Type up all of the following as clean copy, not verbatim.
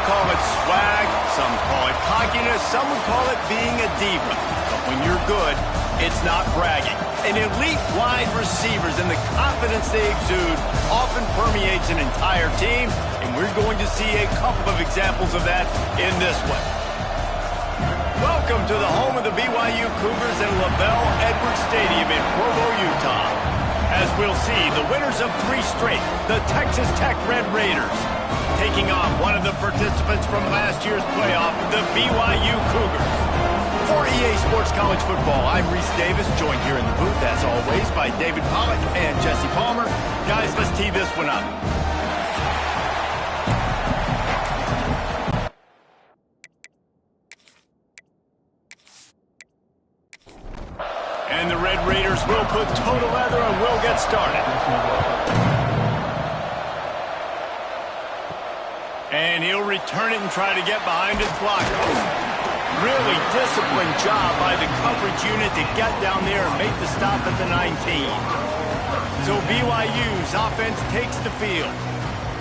call it swag, some call it cockiness, some would call it being a diva. But when you're good, it's not bragging. An elite wide receivers and the confidence they exude often permeates an entire team, and we're going to see a couple of examples of that in this one. Welcome to the home of the BYU Cougars in LaBelle Edwards Stadium in Provo, Utah. As we'll see, the winners of 3 straight, the Texas Tech Red Raiders, taking on one of the participants from last year's playoff, the BYU Cougars. For EA Sports College Football, I'm Reese Davis, joined here in the booth, as always, by David Pollack and Jesse Palmer. Guys, let's tee this one up. And the Red Raiders will put toe to leather and will get started. And he'll return it and try to get behind his blocker. Really disciplined job by the coverage unit to get down there and make the stop at the 19. So BYU's offense takes the field.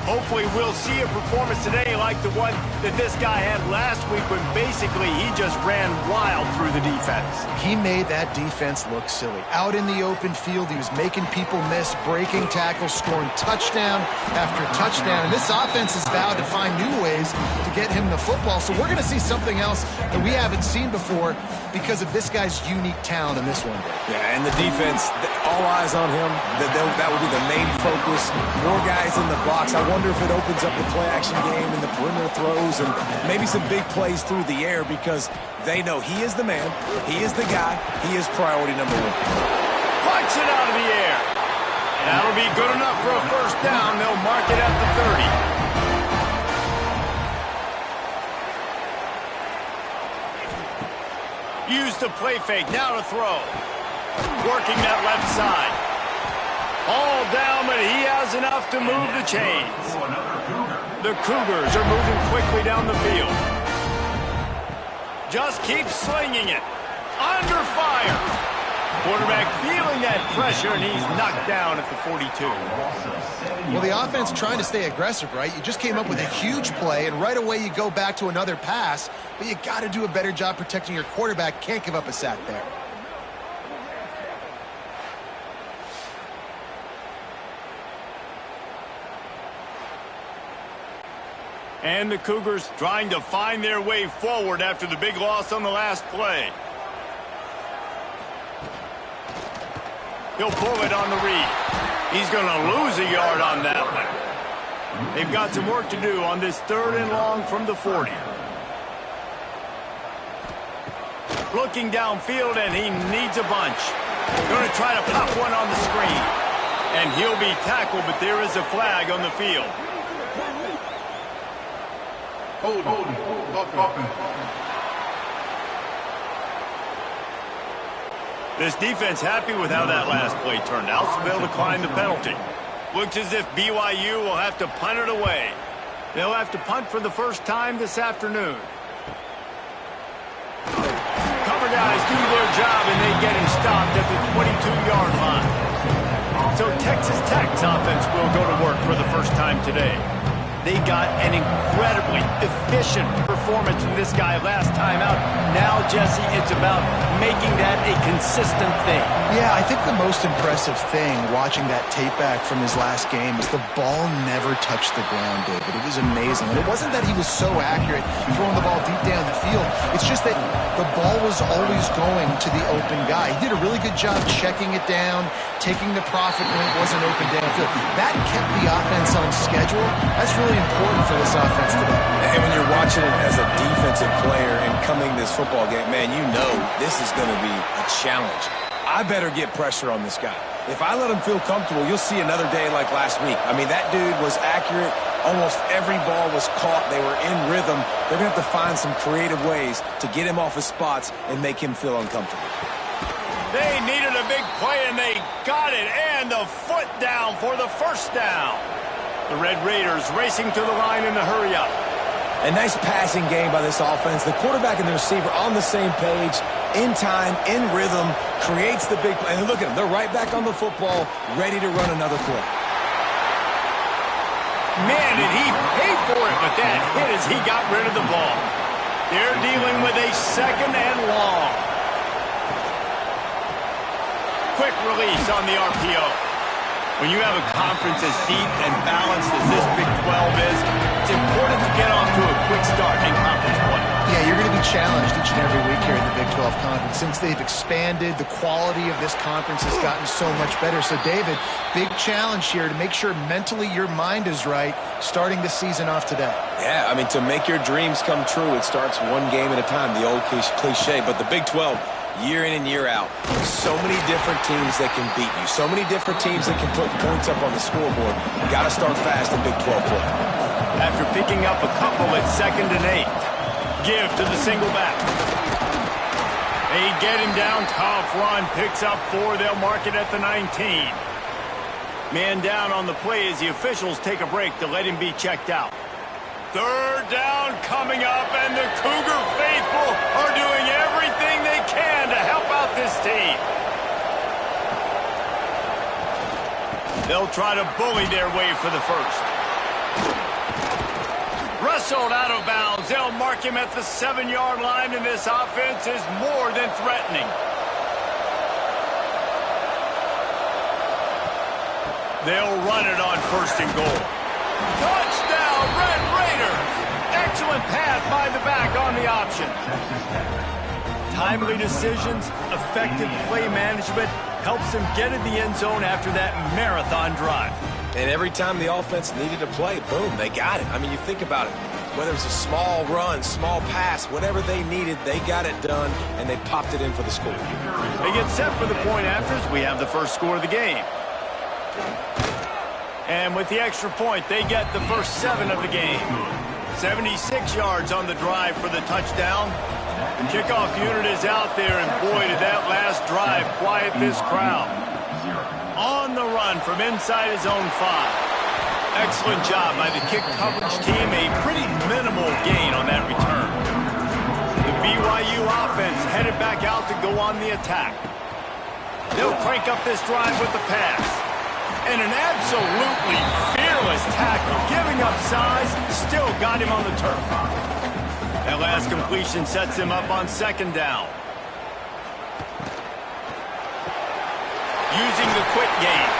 Hopefully we'll see a performance today like the one that this guy had last week when basically he just ran wild through the defense. He made that defense look silly. Out in the open field, he was making people miss, breaking tackles, scoring touchdown after touchdown. And this offense is vowed to find new ways to get him the football. So we're going to see something else that we haven't seen before because of this guy's unique talent in this one. Yeah, and the defense, all eyes on him. That will be the main focus. More guys in the box. I wonder if it opens up the play-action game and the perimeter throws and maybe some big plays through the air because they know he is the man, he is the guy, he is priority number 1. Flights it out of the air. That'll be good enough for a first down. They'll mark it at the 30. Use the play fake. Now to throw. Working that left side. All down, but he has enough to move the chains. The Cougars are moving quickly down the field. Just keep slinging it. Under fire. Quarterback feeling that pressure, and he's knocked down at the 42. Well, the offense trying to stay aggressive, right? You just came up with a huge play, and right away you go back to another pass, but you got to do a better job protecting your quarterback. Can't give up a sack there. And the Cougars trying to find their way forward after the big loss on the last play. He'll pull it on the read. He's going to lose a yard on that one. They've got some work to do on this 3rd and long from the 40. Looking downfield, and he needs a bunch. Going to try to pop one on the screen. And he'll be tackled, but there is a flag on the field. This defense happy with how that last play turned out, so they'll decline the penalty. Looks as if BYU will have to punt it away. They'll have to punt for the first time this afternoon. Cover guys do their job, and they get him stopped at the 22-yard line. So Texas Tech's offense will go to work for the first time today. They got an incredibly efficient performance from this guy last time out. Now, Jesse, it's about making that a consistent thing. Yeah, I think the most impressive thing watching that tape back from his last game is the ball never touched the ground, David. It was amazing. And it wasn't that he was so accurate throwing the ball deep down the field. It's just that the ball was always going to the open guy. He did a really good job checking it down, taking the profit when it wasn't open downfield. That kept the offense on schedule. That's really important for this offense today. And when you're watching it as a defensive player and coming this football game, man, you know this is going to be a challenge. I better get pressure on this guy. If I let him feel comfortable, you'll see another day like last week. I mean, that dude was accurate. Almost every ball was caught. They were in rhythm. They're going to have to find some creative ways to get him off his spots and make him feel uncomfortable. They needed a big play, and they got it. And the foot down for the first down. The Red Raiders racing to the line in the hurry-up. A nice passing game by this offense. The quarterback and the receiver on the same page, in time, in rhythm, creates the big play. And look at them. They're right back on the football, ready to run another play. Man, did and he paid for it with that hit as he got rid of the ball. They're dealing with a second and long. Quick release on the RPO. When you have a conference as deep and balanced as this Big 12 is, it's important to get off to a quick start in conference play. Yeah, you're going to be challenged each and every week here in the Big 12 Conference. Since they've expanded, the quality of this conference has gotten so much better. So, David, big challenge here to make sure mentally your mind is right starting the season off today. Yeah, I mean, to make your dreams come true, it starts one game at a time, the old cliche. But the Big 12, year in and year out, so many different teams that can beat you, so many different teams that can put points up on the scoreboard. Got to start fast in Big 12 play. After picking up a couple at 2nd and 8, give to the single back. They get him down, tough run, picks up 4, they'll mark it at the 19. Man down on the play as the officials take a break to let him be checked out. 3rd down coming up, and the Cougar faithful are doing everything they can to help out this team. They'll try to bully their way for the first. Wrestled out of bounds. They'll mark him at the 7-yard line, and this offense is more than threatening. They'll run it on 1st and goal. Touchdown, Red Raiders! Excellent pass by the back on the option. Timely decisions, effective play management helps them get in the end zone after that marathon drive. And every time the offense needed to play, boom, they got it. I mean, you think about it. Whether it's a small run, small pass, whatever they needed, they got it done, and they popped it in for the score. They get set for the point afters. We have the first score of the game. And with the extra point, they get the first 7 of the game. 76 yards on the drive for the touchdown. The kickoff unit is out there, and boy, did that last drive quiet this crowd. On the run from inside his own 5. Excellent job by the kick coverage team. A pretty minimal gain on that return. The BYU offense headed back out to go on the attack. They'll crank up this drive with the pass. And an absolutely fearless tackle, giving up size, still got him on the turf. That last completion sets him up on 2nd down. Using the quick game.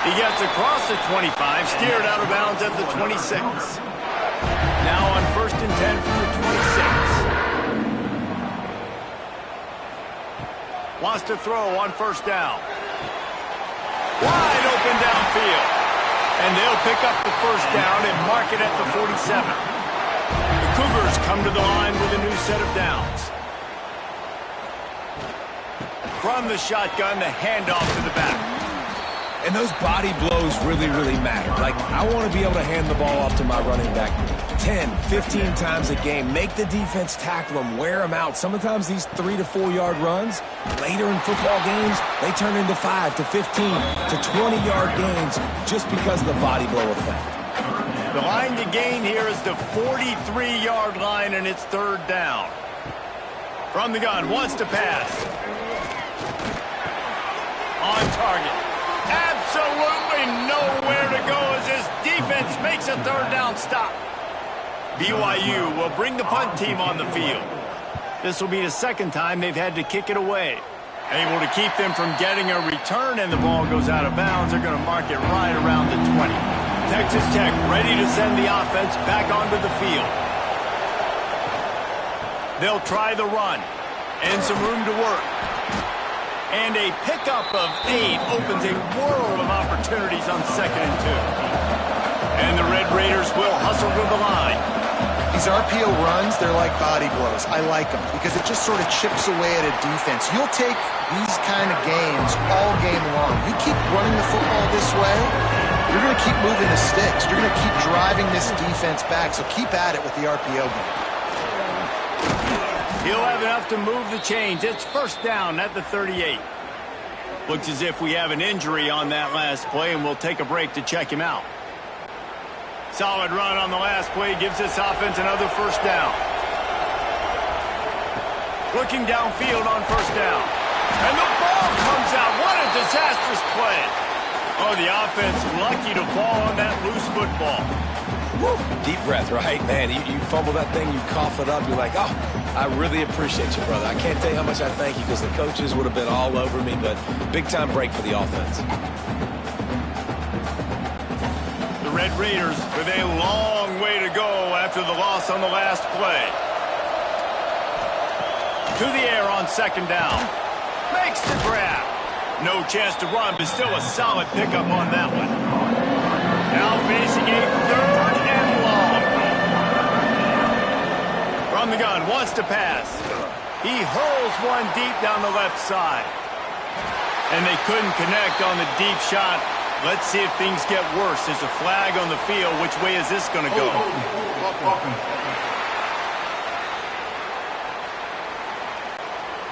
He gets across the 25, steered out of bounds at the 26. Now on 1st and 10 from the 26. Wants to throw on 1st down. Wide open downfield. And they'll pick up the 1st down and mark it at the 47. The Cougars come to the line with a new set of downs. From the shotgun, the handoff to the back. And those body blows really, really matter. Like, I want to be able to hand the ball off to my running back 10, 15 times a game. Make the defense tackle them, wear them out. Sometimes these 3 to 4 yard runs, later in football games, they turn into 5 to 15 to 20-yard gains just because of the body blow effect. The line to gain here is the 43-yard line, and it's 3rd down. From the gun, wants to pass. On target. Absolutely nowhere to go as this defense makes a 3rd down stop. BYU will bring the punt team on the field. This will be the 2nd time they've had to kick it away. Able to keep them from getting a return, and the ball goes out of bounds. They're going to mark it right around the 20. Texas Tech ready to send the offense back onto the field. They'll try the run and some room to work. And a pickup of 8 opens a world of opportunities on 2nd and 2. And the Red Raiders will hustle to the line. These RPO runs, they're like body blows. I like them because it just sort of chips away at a defense. You'll take these kind of games all game long. You keep running the football this way, you're going to keep moving the sticks. You're going to keep driving this defense back, so keep at it with the RPO game. He'll have enough to move the chains. It's 1st down at the 38. Looks as if we have an injury on that last play, and we'll take a break to check him out. Solid run on the last play gives this offense another 1st down. Looking downfield on 1st down. And the ball comes out. What a disastrous play. Oh, the offense lucky to fall on that loose football. Woo, deep breath, right? Man, you fumble that thing, you cough it up, you're like, oh, I really appreciate you, brother. I can't tell you how much I thank you because the coaches would have been all over me, but big-time break for the offense. The Red Raiders with a long way to go after the loss on the last play. To the air on second down. Makes the grab. No chance to run, but still a solid pickup on that one. Now facing a third and long. From the gun, wants to pass. He hurls one deep down the left side. And they couldn't connect on the deep shot. Let's see if things get worse. There's a flag on the field. Which way is this going to go?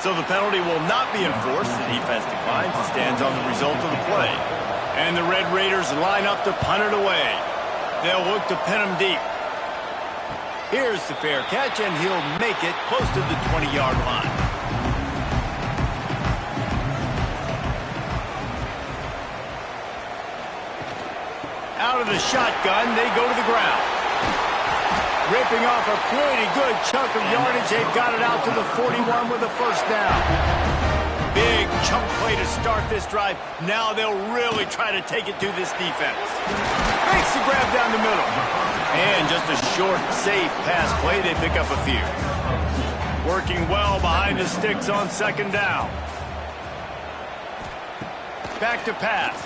So the penalty will not be enforced. The defense declines and stands on the result of the play. And the Red Raiders line up to punt it away. They'll look to pin him deep. Here's the fair catch, and he'll make it close to the 20-yard line. Out of the shotgun, they go to the ground. Ripping off a pretty good chunk of yardage. They've got it out to the 41 with a first down. Big chunk play to start this drive. Now they'll really try to take it to this defense. Makes the grab down the middle. And just a short, safe pass play. They pick up a few. Working well behind the sticks on second down. Back to pass.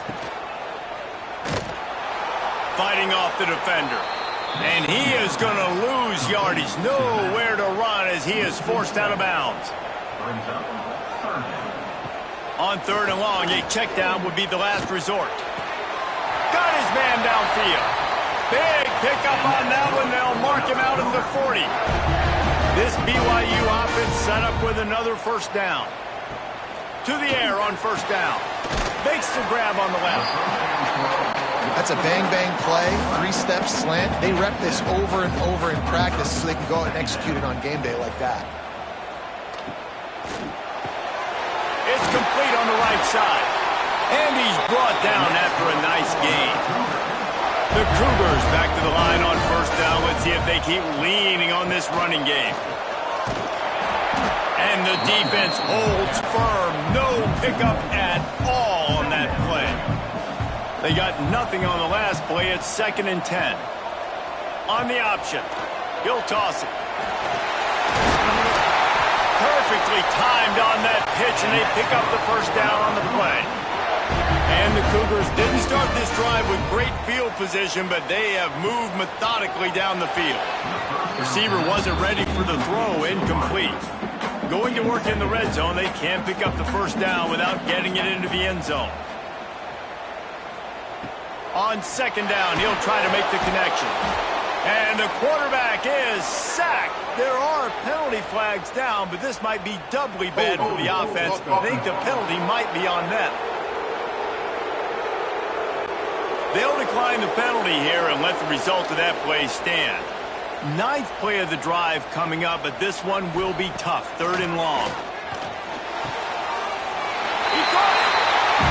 Fighting off the defender. And he is going to lose yardage. Nowhere to run as he is forced out of bounds. On third and long, a check down would be the last resort. Got his man downfield. Big pickup on that one. They'll mark him out at the 40. This BYU offense set up with another first down. To the air on first down. Makes the grab on the left. That's a bang-bang play, three-step slant. They rep this over and over in practice so they can go out and execute it on game day like that. It's complete on the right side. And he's brought down after a nice gain. The Cougars back to the line on first down. Let's see if they keep leaning on this running game. And the defense holds firm. No pickup at all on that play. They got nothing on the last play. It's 2nd and 10. On the option. He'll toss it. Perfectly timed on that pitch, and they pick up the first down on the play. And the Cougars didn't start this drive with great field position, but they have moved methodically down the field. Receiver wasn't ready for the throw. Incomplete. Going to work in the red zone. They can't pick up the first down without getting it into the end zone. On second down, he'll try to make the connection. And the quarterback is sacked. There are penalty flags down, but this might be doubly bad for the offense. I think the penalty might be on them. They'll decline the penalty here and let the result of that play stand. 9th play of the drive coming up, but this one will be tough. 3rd and long. He caught it!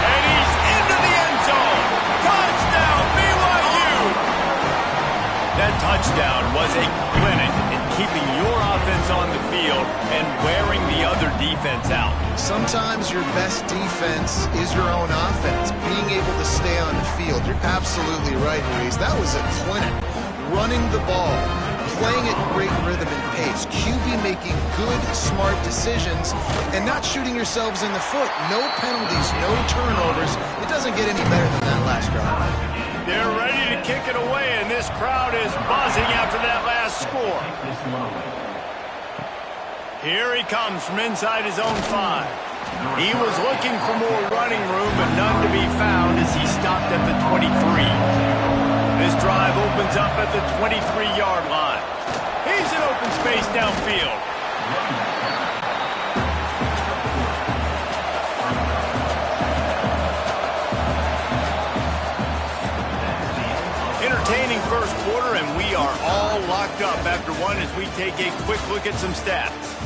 And he's into the end zone! Touchdown, BYU! That touchdown was a clinic in keeping your offense on the field and wearing the other defense out. Sometimes your best defense is your own offense, being able to stay on the field. You're absolutely right, Luis. That was a clinic. Running the ball, playing at great rhythm and pace, QB making good, smart decisions, and not shooting yourselves in the foot. No penalties, no turnovers. It doesn't get any better than that last drive. They're ready to kick it away, and this crowd is buzzing after that last score. Here he comes from inside his own 5. He was looking for more running room, but none to be found as he stopped at the 23. This drive opens up at the 23-yard line. He's in open space downfield. Entertaining first quarter, and we are all locked up after one as we take a quick look at some stats.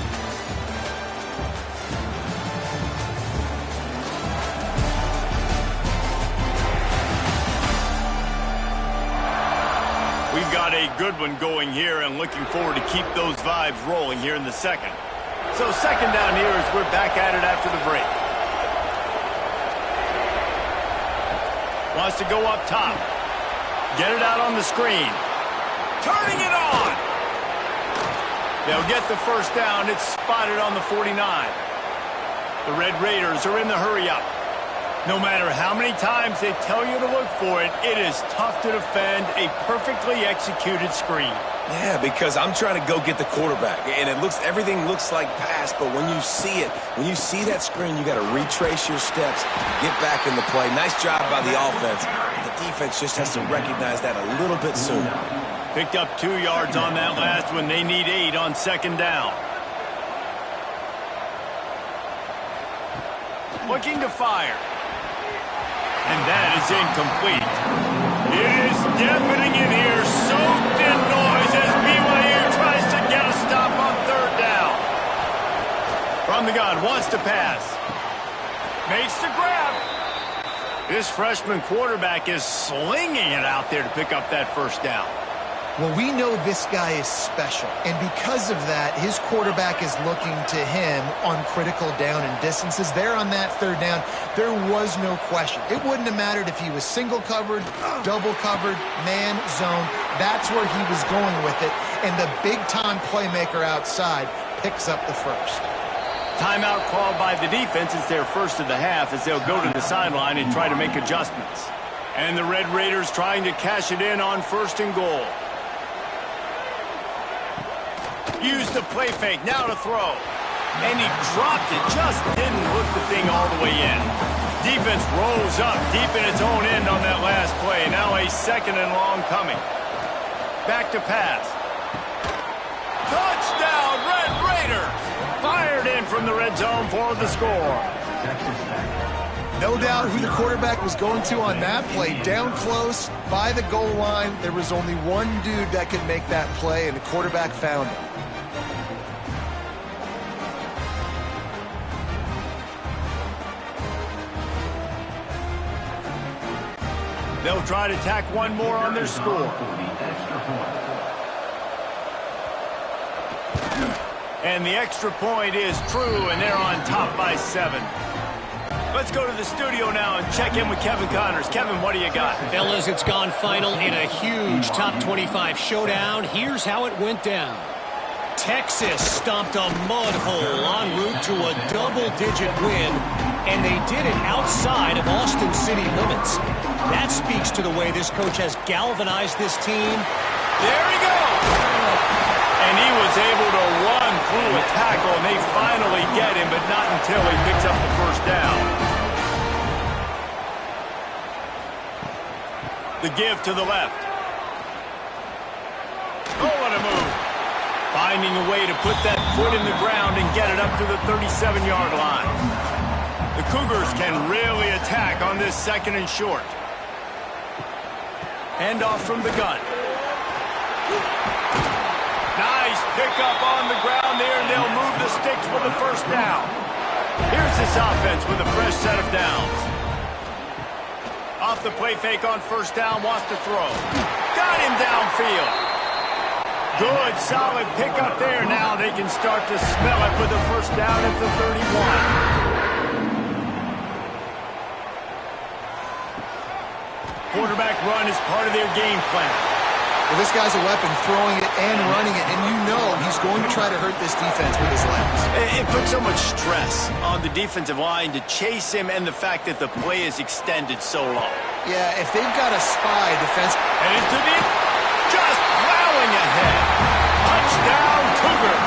We've got a good one going here and looking forward to keep those vibes rolling here in the second. So second down here as we're back at it after the break. Wants to go up top. Get it out on the screen. Turning it on. They'll get the first down. It's spotted on the 49. The Red Raiders are in the hurry-up. No matter how many times they tell you to look for it, it is tough to defend a perfectly executed screen. Yeah, because I'm trying to go get the quarterback, and everything looks like pass, but when you see it, when you see that screen, you got to retrace your steps, get back in the play. Nice job by the offense. The defense just has to recognize that a little bit sooner. Picked up 2 yards on that last one. They need 8 on second down. Looking to fire. And that is incomplete. It is deafening in here, soaked in noise as BYU tries to get a stop on third down. From the gun, wants to pass. Makes the grab. This freshman quarterback is slinging it out there to pick up that first down. Well, we know this guy is special, and because of that, his quarterback is looking to him on critical down and distances. There on that third down, there was no question. It wouldn't have mattered if he was single covered, double covered, man, zone. That's where he was going with it, and the big-time playmaker outside picks up the first. Timeout called by the defense. It's their first of the half as they'll go to the sideline and try to make adjustments. And the Red Raiders trying to cash it in on first and goal. Use the play fake, now to throw. And he dropped it, just didn't hook the thing all the way in. Defense rolls up deep in its own end on that last play. Now a second and long coming. Back to pass. Touchdown, Red Raiders! Fired in from the red zone for the score. No doubt who the quarterback was going to on that play. Down close, by the goal line. There was only one dude that could make that play, and the quarterback found it. They'll try to tack one more on their score. And the extra point is true, and they're on top by 7. Let's go to the studio now and check in with Kevin Connors. Kevin, what do you got? Fellas, it's gone final in a huge top 25 showdown. Here's how it went down. Texas stomped a mud hole en route to a double-digit win, and they did it outside of Austin City limits. That speaks to the way this coach has galvanized this team. There he goes! And he was able to run through a tackle, and they finally get him, but not until he picks up the first down. The give to the left. Oh, what a move. Finding a way to put that foot in the ground and get it up to the 37-yard line. The Cougars can really attack on this second and short. Hand off from the gun. Nice pickup on the ground there, and they'll move the sticks with the first down. Here's this offense with a fresh set of downs. Off the play fake on first down, wants to throw. Got him downfield. Good, solid pickup there. Now they can start to smell it with the first down at the 31. Quarterback run is part of their game plan. Well, this guy's a weapon, throwing it and running it, and you know he's going to try to hurt this defense with his legs. It puts so much stress on the defensive line to chase him, and the fact that the play is extended so long. Yeah, if they've got a spy defense... And into the... just plowing ahead. Touchdown, Cougar.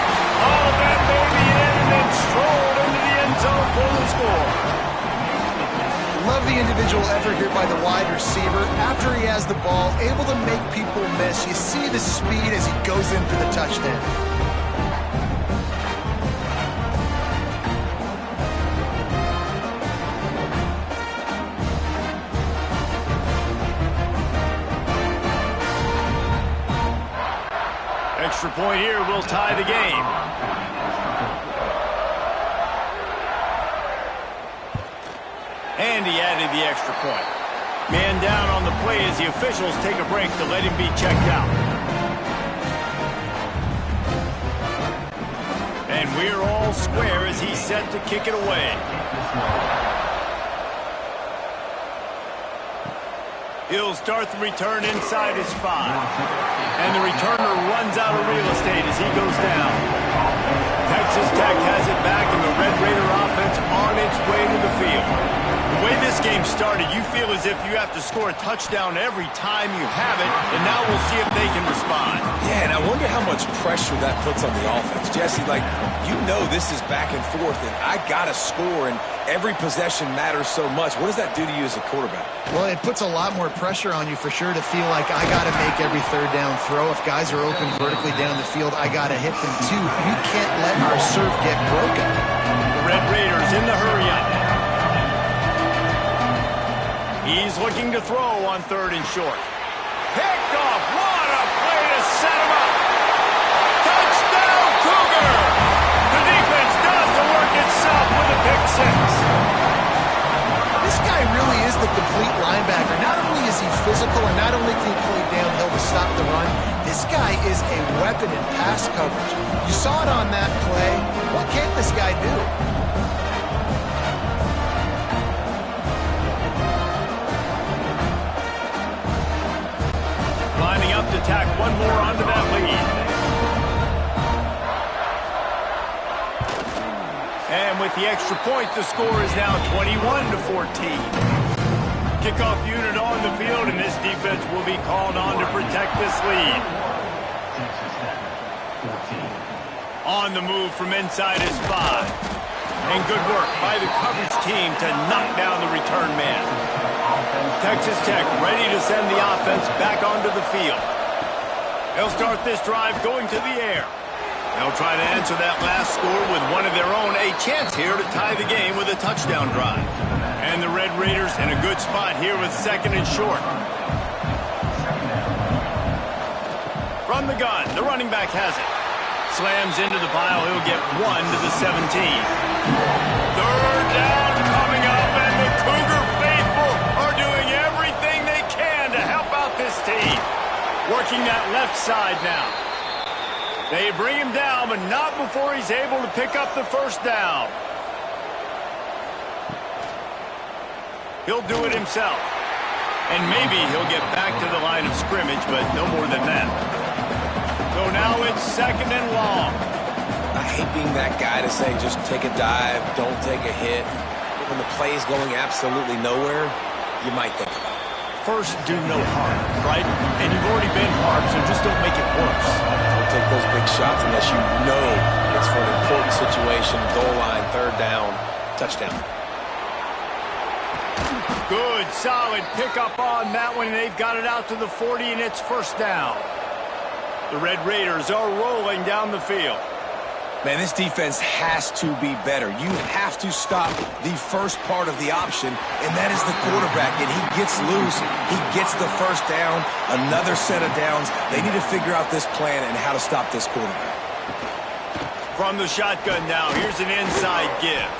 All that baby in and then strolled into the end zone for the score. Love the individual effort here by the wide receiver. After he has the ball, able to make people miss. You see the speed as he goes in for the touchdown. Extra point here will tie the game. And he added the extra point. Man down on the play as the officials take a break to let him be checked out. We're all square as he's set to kick it away. He'll start the return inside his 5. And the returner runs out of real estate as he goes down. Texas Tech has it back, and the Red Raider offense on its way to the field. The way this game started, you feel as if you have to score a touchdown every time you have it, and now we'll see if they can respond. Yeah, and I wonder how much pressure that puts on the offense. Jesse, like, you know this is back and forth, and I got to score, and every possession matters so much. What does that do to you as a quarterback? Well, it puts a lot more pressure on you for sure to feel like I got to make every third down throw. If guys are open vertically down the field, I got to hit them too. You can't let our serve get broken. The Red Raiders in the hurry-up. He's looking to throw on 3rd and short. Picked off. What a play to set him up. Touchdown, Cougar! The defense does the work itself with a pick 6. This guy really is the complete linebacker. Not only is he physical and not only can he play downhill to stop the run, this guy is a weapon in pass coverage. You saw it on that play. What can't this guy do? Lining up to tack one more onto that lead. And with the extra point, the score is now 21-14. Kickoff unit on the field, and this defense will be called on to protect this lead. On the move from inside his 5. And good work by the coverage team to knock down the return man. Texas Tech ready to send the offense back onto the field. They'll start this drive going to the air. They'll try to answer that last score with one of their own. A chance here to tie the game with a touchdown drive. And the Red Raiders in a good spot here with 2nd and short. From the gun, the running back has it. Slams into the pile. He'll get 1 to the 17. 3rd down coming up, and the Cougar faithful are doing everything they can to help out this team. Working that left side now. They bring him down, but not before he's able to pick up the 1st down. He'll do it himself. And maybe he'll get back to the line of scrimmage, but no more than that. So now it's 2nd and long. I hate being that guy to say just take a dive, don't take a hit. When the play is going absolutely nowhere, you might think about it. First, do no harm, right? And you've already been harmed, so just don't make it worse. Don't take those big shots unless you know it's for an important situation. Goal line, 3rd down, touchdown. Good, solid pickup on that one. They've got it out to the 40, and it's 1st down. The Red Raiders are rolling down the field. Man, this defense has to be better. You have to stop the first part of the option, and that is the quarterback. And he gets loose. He gets the 1st down, another set of downs. They need to figure out this plan and how to stop this quarterback. From the shotgun now, here's an inside give.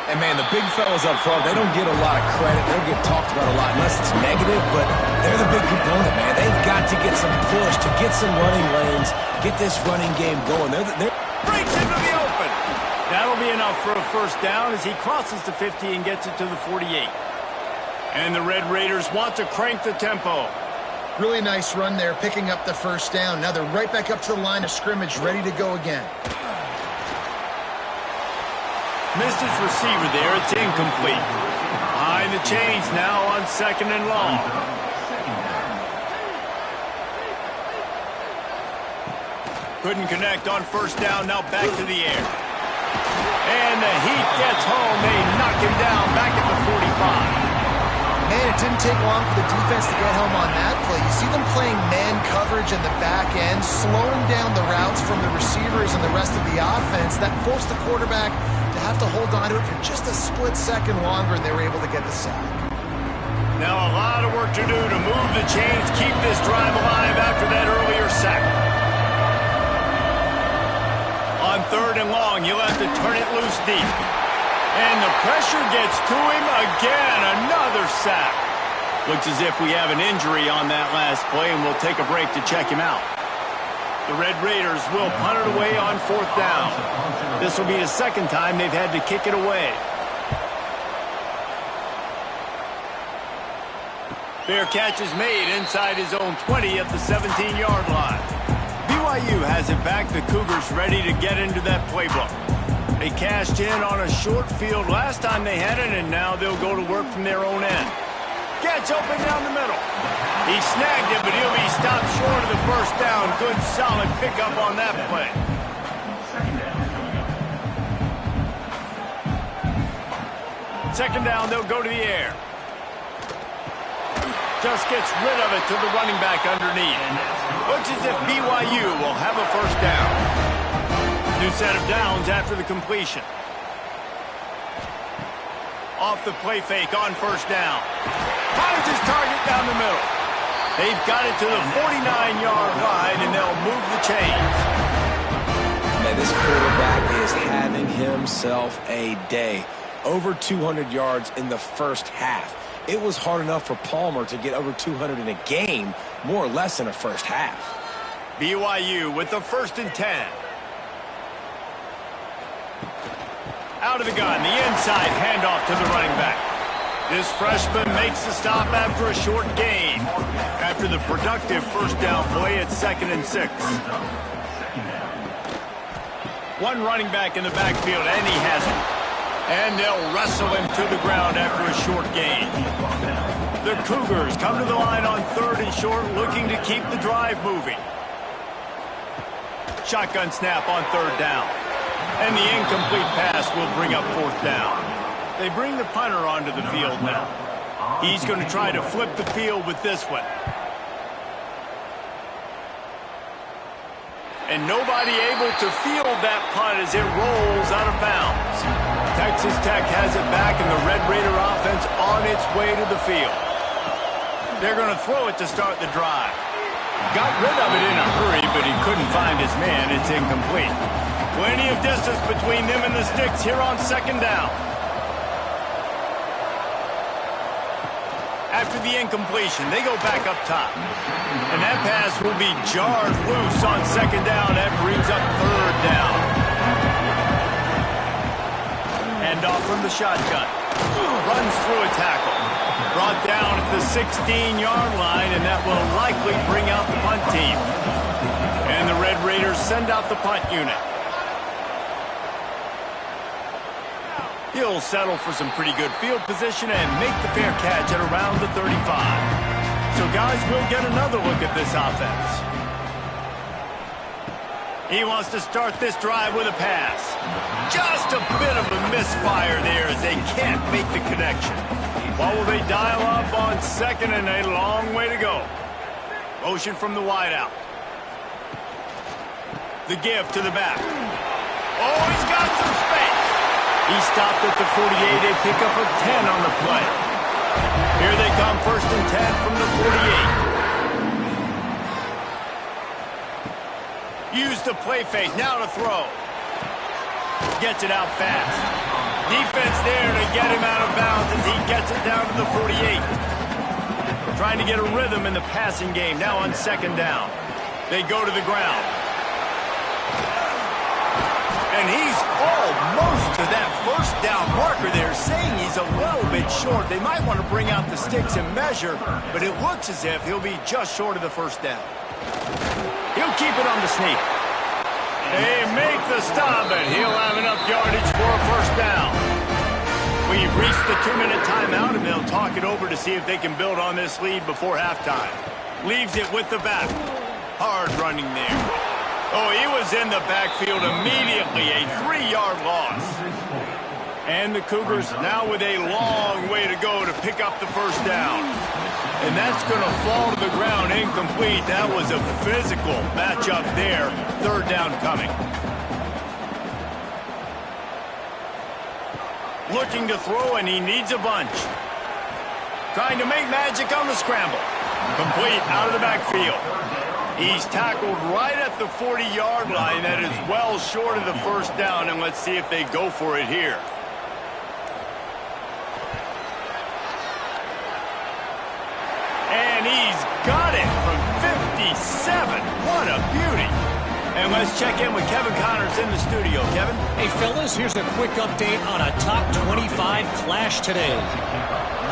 And, man, the big fellas up front, they don't get a lot of credit. They don't get talked about a lot unless it's negative, but they're the big component, man. They've got to get some push, to get some running lanes, get this running game going. They're breaks into the open. That'll be enough for a 1st down as he crosses the 50 and gets it to the 48. And the Red Raiders want to crank the tempo. Really nice run there, picking up the 1st down. Now they're right back up to the line of scrimmage, ready to go again. Missed his receiver there. It's incomplete. Behind the chains now on 2nd and long. Couldn't connect on 1st down. Now back to the air. And the heat gets home. They knock him down back at the 45. Man, it didn't take long for the defense to get home on that play. You see them playing man coverage in the back end, slowing down the routes from the receivers and the rest of the offense. That forced the quarterback to have to hold on to it for just a split second longer, and they were able to get the sack. Now a lot of work to do to move the chains, keep this drive alive after that earlier sack. On 3rd and long, you'll have to turn it loose deep. And the pressure gets to him again. Another sack. Looks as if we have an injury on that last play, and we'll take a break to check him out. The Red Raiders will punt it away on 4th down. This will be the second time they've had to kick it away. Fair catch is made inside his own 20 at the 17-yard line. BYU has it back. The Cougars ready to get into that playbook. They cashed in on a short field last time they had it, and now they'll go to work from their own end. Gets open down the middle. He snagged it, but he'll be stopped short of the first down. Good, solid pickup on that play. Second down, they'll go to the air. Just gets rid of it to the running back underneath. Looks as if BYU will have a first down. New set of downs after the completion. Off the play fake on first down. Finds his target down the middle. They've got it to the 49-yard line, and they'll move the chains. Man, this quarterback is having himself a day. Over 200 yards in the first half. It was hard enough for Palmer to get over 200 in a game, more or less in a first half. BYU with the 1st and 10. Out of the gun, the inside handoff to the running back. This freshman makes the stop after a short gain. After the productive first down play at 2nd and 6. One running back in the backfield, and he has it. And they'll wrestle him to the ground after a short gain. The Cougars come to the line on 3rd and short, looking to keep the drive moving. Shotgun snap on 3rd down. And the incomplete pass will bring up 4th down. They bring the punter onto the field now. He's going to try to flip the field with this one. And nobody able to field that punt as it rolls out of bounds. Texas Tech has it back, and the Red Raider offense on its way to the field. They're going to throw it to start the drive. Got rid of it in a hurry, but he couldn't find his man. It's incomplete. Plenty of distance between them and the sticks here on 2nd down. After the incompletion, they go back up top. And that pass will be jarred loose on 2nd down. That brings up 3rd down. And off from the shotgun. Runs through a tackle. Brought down at the 16-yard line, and that will likely bring out the punt team. And the Red Raiders send out the punt unit. He'll settle for some pretty good field position and make the fair catch at around the 35. So, guys, we'll get another look at this offense. He wants to start this drive with a pass. Just a bit of a misfire there as they can't make the connection. What will they dial up on 2nd and a long way to go? Motion from the wideout. The give to the back. Oh, he's got some space. He stopped at the 48, a pickup of 10 on the play. Here they come, 1st and 10 from the 48. Use the play fake, now to throw. Gets it out fast. Defense there to get him out of bounds as he gets it down to the 48. Trying to get a rhythm in the passing game, now on 2nd down. They go to the ground. And he's almost to that first down marker there, saying he's a little bit short. They might want to bring out the sticks and measure, but it looks as if he'll be just short of the first down. He'll keep it on the sneak. They make the stop, and he'll have enough yardage for a first down. We've reached the 2-minute timeout, and they'll talk it over to see if they can build on this lead before halftime. Leaves it with the back. Hard running there. Oh, he was in the backfield immediately, a 3-yard loss. And the Cougars now with a long way to go to pick up the first down. And that's going to fall to the ground incomplete. That was a physical matchup there. 3rd down coming. Looking to throw, and he needs a bunch. Trying to make magic on the scramble. Complete out of the backfield. He's tackled right at the 40-yard line. That is well short of the first down, and let's see if they go for it here. And he's got it from 57. What a beauty. And let's check in with Kevin Connors in the studio. Kevin? Hey, fellas, here's a quick update on a top 25 clash today.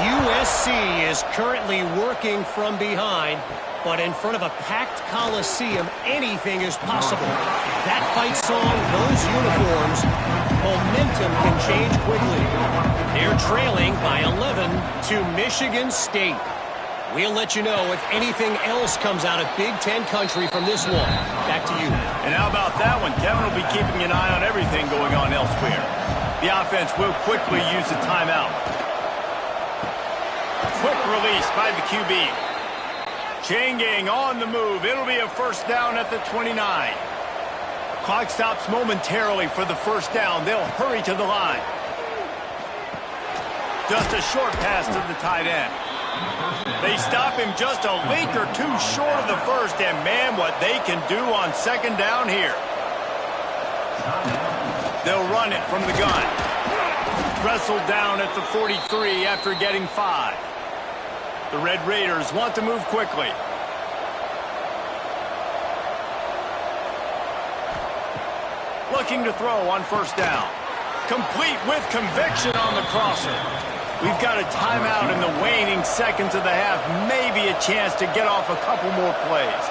USC is currently working from behind, but in front of a packed Coliseum, anything is possible. That fight song, those uniforms, momentum can change quickly. They're trailing by 11 to Michigan State. We'll let you know if anything else comes out of Big Ten country from this one. Back to you. And how about that one? Kevin will be keeping an eye on everything going on elsewhere. The offense will quickly use a timeout. Quick release by the QB. Chain gang on the move. It'll be a first down at the 29. Clock stops momentarily for the first down. They'll hurry to the line. Just a short pass to the tight end. They stop him just a link or two short of the first, and man, what they can do on second down here. They'll run it from the gun. Wrestled down at the 43 after getting 5. The Red Raiders want to move quickly. Looking to throw on first down. Complete with conviction on the crosser. We've got a timeout in the waning seconds of the half. Maybe a chance to get off a couple more plays.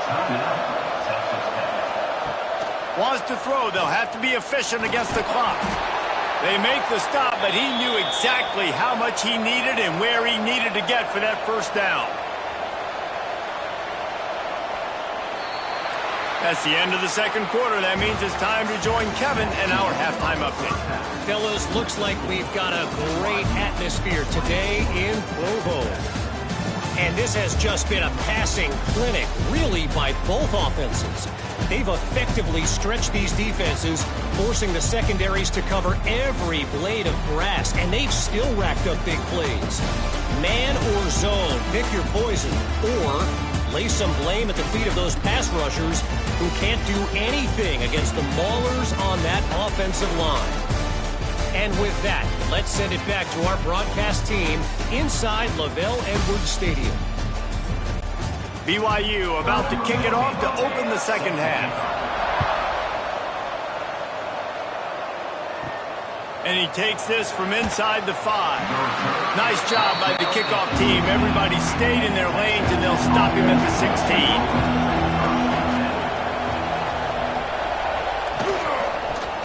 Wants to throw. They'll have to be efficient against the clock. They make the stop, but he knew exactly how much he needed and where he needed to get for that first down. That's the end of the second quarter. That means it's time to join Kevin and our halftime update. Fellas, looks like we've got a great atmosphere today in Provo. And this has just been a passing clinic, really, by both offenses. They've effectively stretched these defenses, forcing the secondaries to cover every blade of grass, and they've still racked up big plays. Man or zone, pick your poison, or lay some blame at the feet of those pass rushers who can't do anything against the maulers on that offensive line. And with that, let's send it back to our broadcast team inside Lavelle Edwards Stadium. BYU about to kick it off to open the second half. And he takes this from inside the 5. Nice job by the kickoff team. Everybody stayed in their lanes, and they'll stop him at the 16.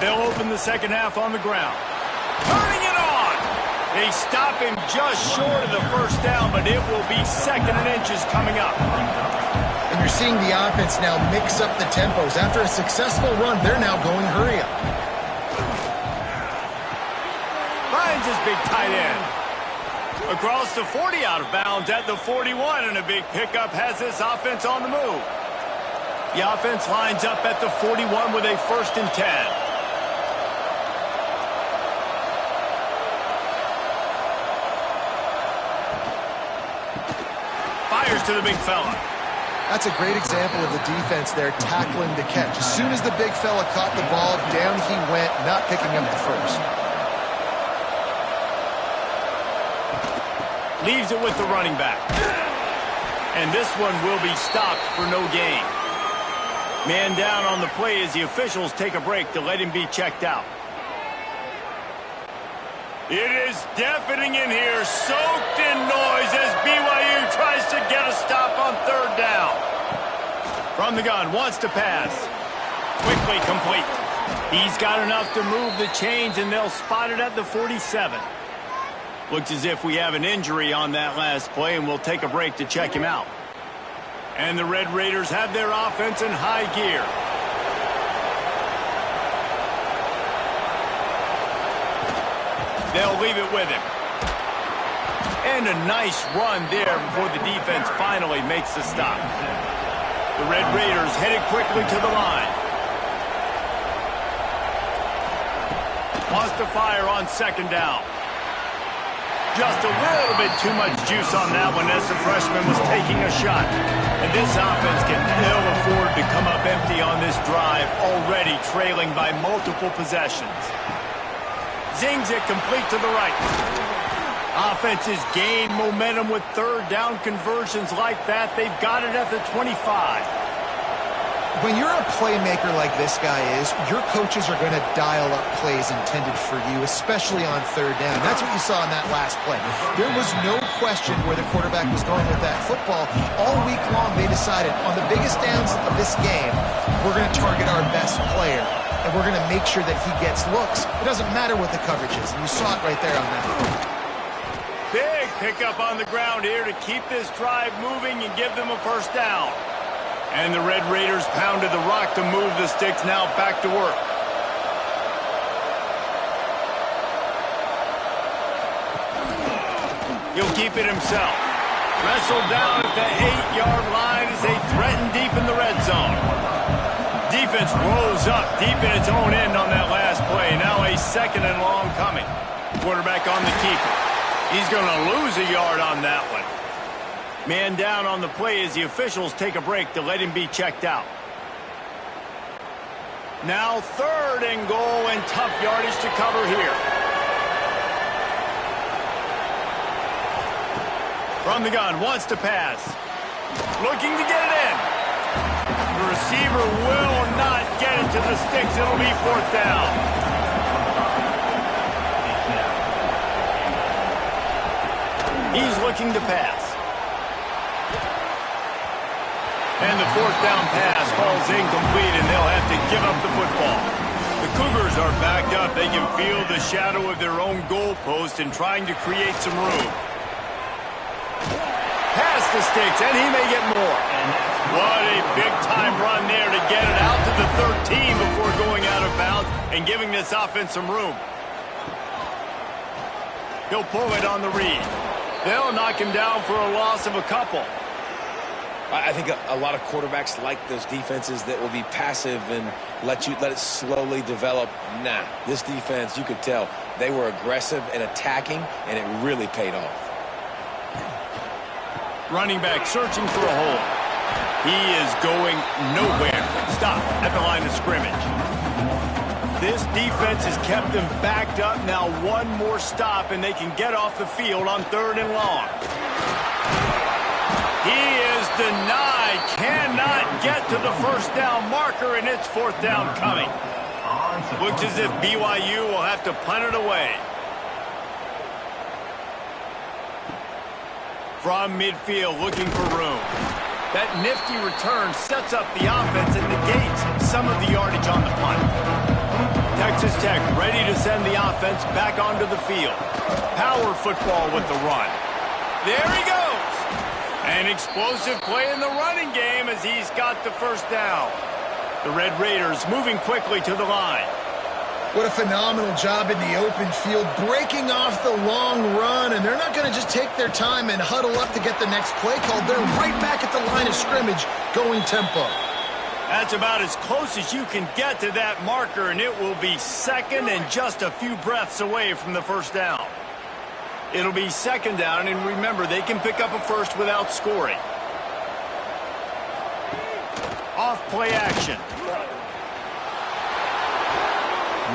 They'll open the second half on the ground. Turning it on! They stop him just short of the first down, but it will be second and inches coming up. And you're seeing the offense now mix up the tempos. After a successful run, they're now going hurry up. Finds his big tight end. Across the 40, out of bounds at the 41, and a big pickup has this offense on the move. The offense lines up at the 41 with a 1st and 10. Fires to the big fella. That's a great example of the defense there tackling the catch. As soon as the big fella caught the ball, down he went, not picking up the first. Leaves it with the running back. And this one will be stopped for no gain. Man down on the play as the officials take a break to let him be checked out. It is deafening in here, soaked in noise as BYU tries to get a stop on third down. From the gun, wants to pass. Quickly complete. He's got enough to move the chains, and they'll spot it at the 47. Looks as if we have an injury on that last play, and we'll take a break to check him out. And the Red Raiders have their offense in high gear. They'll leave it with him. And a nice run there before the defense finally makes the stop. The Red Raiders headed quickly to the line. Wants to fire on second down. Just a little bit too much juice on that one as the freshman was taking a shot. And this offense can ill afford to come up empty on this drive, already trailing by multiple possessions. Zings it complete to the right. Offenses gain momentum with third down conversions like that. They've got it at the 25. When you're a playmaker like this guy is, your coaches are going to dial up plays intended for you, especially on third down. That's what you saw in that last play. There was no question where the quarterback was going with that football. All week long, they decided on the biggest downs of this game, we're going to target our best player, and we're going to make sure that he gets looks. It doesn't matter what the coverage is, and you saw it right there on that play. Big pickup on the ground here to keep this drive moving and give them a first down. And the Red Raiders pounded the rock to move the sticks, now back to work. He'll keep it himself. Wrestled down at the 8-yard line as they threaten deep in the red zone. Defense rose up deep in its own end on that last play. Now a 2nd and long coming. Quarterback on the keeper. He's going to lose a yard on that one. Man down on the play as the officials take a break to let him be checked out. Now 3rd and goal and tough yardage to cover here. From the gun, wants to pass. Looking to get it in. The receiver will not get it to the sticks. It'll be 4th down. He's looking to pass. And the 4th down pass falls incomplete, and they'll have to give up the football. The Cougars are backed up. They can feel the shadow of their own goalpost and trying to create some room. Pass the sticks, and he may get more. What a big-time run there to get it out to the 13 before going out of bounds and giving this offense some room. He'll pull it on the read. They'll knock him down for a loss of a couple. I think a lot of quarterbacks like those defenses that will be passive and let it slowly develop. Nah, this defense, you could tell, they were aggressive and attacking, and it really paid off. Running back searching for a hole. He is going nowhere. Stop at the line of scrimmage. This defense has kept them backed up. Now one more stop, and they can get off the field on 3rd and long. He is denied, cannot get to the first down marker, and it's 4th down coming. Looks as if BYU will have to punt it away. From midfield, looking for room. That nifty return sets up the offense and negates some of the yardage on the punt. Texas Tech ready to send the offense back onto the field. Power football with the run. There he goes. An explosive play in the running game as he's got the first down. The Red Raiders moving quickly to the line. What a phenomenal job in the open field, breaking off the long run, and they're not going to just take their time and huddle up to get the next play called. They're right back at the line of scrimmage, going tempo. That's about as close as you can get to that marker, and it will be 2nd and just a few breaths away from the first down. It'll be 2nd down, and remember, they can pick up a first without scoring. Off play action.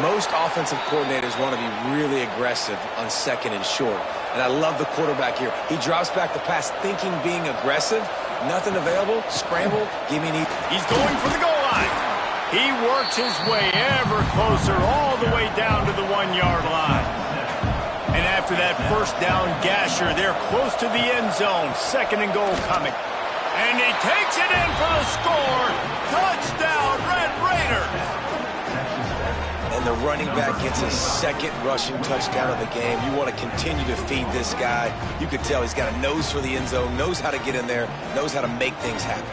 Most offensive coordinators want to be really aggressive on 2nd and short. And I love the quarterback here. He drops back the pass thinking being aggressive. Nothing available. Scramble. Give me an eat. He's going for the goal line. He works his way ever closer all the way down to the 1-yard line. And after that first down gasher, they're close to the end zone. 2nd and goal coming. And he takes it in for the score. Touchdown, Red Raiders. And the running back gets his 2nd rushing touchdown of the game. You want to continue to feed this guy. You could tell he's got a nose for the end zone, knows how to get in there, knows how to make things happen.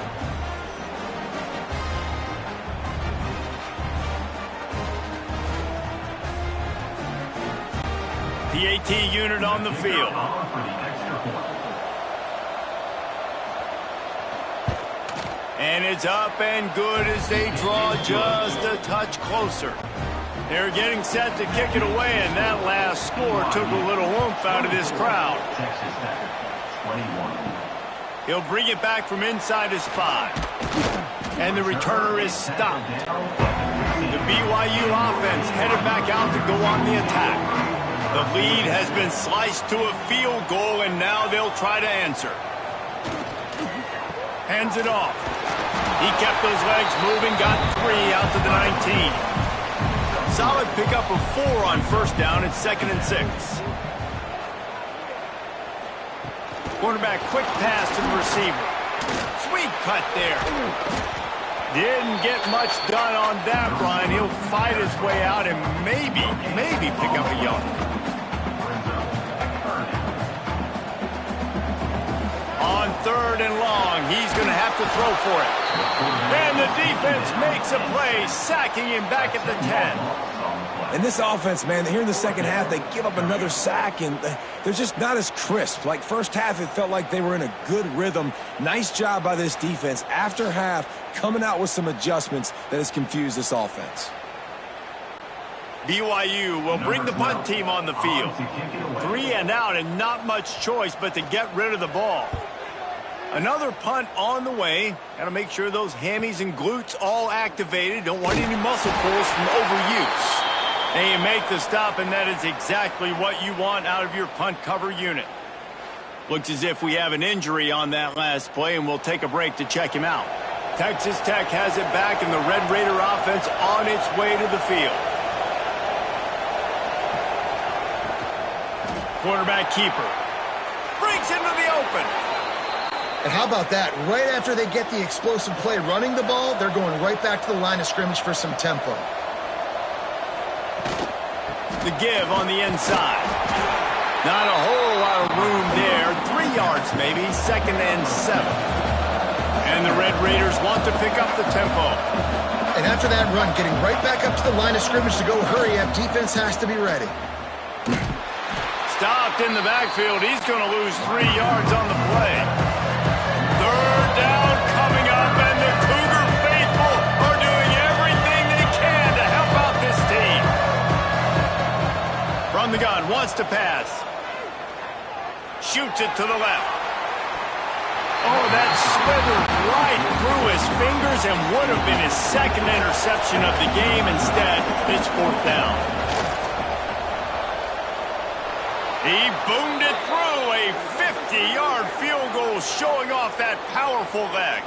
The AT unit on the field. And it's up and good as they draw just a touch closer. They're getting set to kick it away, and that last score took a little oomph out of this crowd. He'll bring it back from inside his 5. And the returner is stopped. The BYU offense headed back out to go on the attack. The lead has been sliced to a field goal, and now they'll try to answer. Hands it off. He kept those legs moving, got 3 out to the 19. Solid pickup of 4 on first down. It's 2nd and 6. Quarterback quick pass to the receiver. Sweet cut there. Didn't get much done on that run. He'll fight his way out and maybe pick up a yard. On 3rd and long, he's going to have to throw for it. And the defense makes a play, sacking him back at the 10. And this offense, man, here in the second half, they give up another sack, and they're just not as crisp. Like first half, it felt like they were in a good rhythm. Nice job by this defense. After half, coming out with some adjustments that has confused this offense. BYU will bring the punt team on the field. 3 and out and not much choice but to get rid of the ball. Another punt on the way. Got to make sure those hammies and glutes all activated. Don't want any muscle pulls from overuse. And you make the stop, and that is exactly what you want out of your punt cover unit. Looks as if we have an injury on that last play, and we'll take a break to check him out. Texas Tech has it back, and the Red Raider offense on its way to the field. Quarterback keeper. Breaks into the open. And how about that? Right after they get the explosive play running the ball, they're going right back to the line of scrimmage for some tempo. The give on the inside. Not a whole lot of room there. 3 yards maybe. 2nd and 7. And the Red Raiders want to pick up the tempo. And after that run, getting right back up to the line of scrimmage to go hurry up, defense has to be ready. Stopped in the backfield. He's going to lose 3 yards on the play. 3rd down coming up, and the Cougar faithful are doing everything they can to help out this team. From the gun, wants to pass. Shoots it to the left. Oh, that slithered right through his fingers and would have been his 2nd interception of the game. Instead, it's 4th down. He boomed it through a 50-yard field goal, showing off that powerful leg.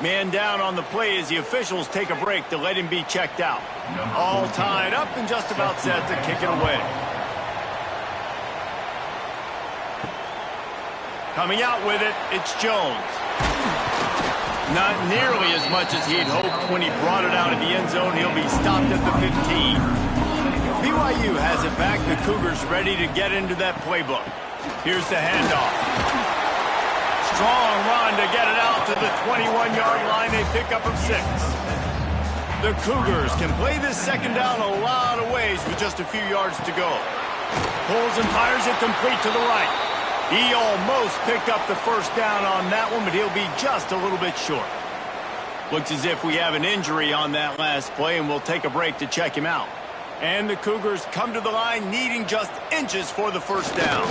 Man down on the play as the officials take a break to let him be checked out. All tied up and just about set to kick it away. Coming out with it, it's Jones. Not nearly as much as he'd hoped when he brought it out of the end zone. He'll be stopped at the 15. BYU has it back. The Cougars ready to get into that playbook. Here's the handoff. Strong run to get it out to the 21-yard line. A pickup of 6. The Cougars can play this 2nd down a lot of ways with just a few yards to go. Pulls and fires it complete to the right. He almost picked up the 1st down on that one, but he'll be just a little bit short. Looks as if we have an injury on that last play, and we'll take a break to check him out. And the Cougars come to the line needing just inches for the 1st down.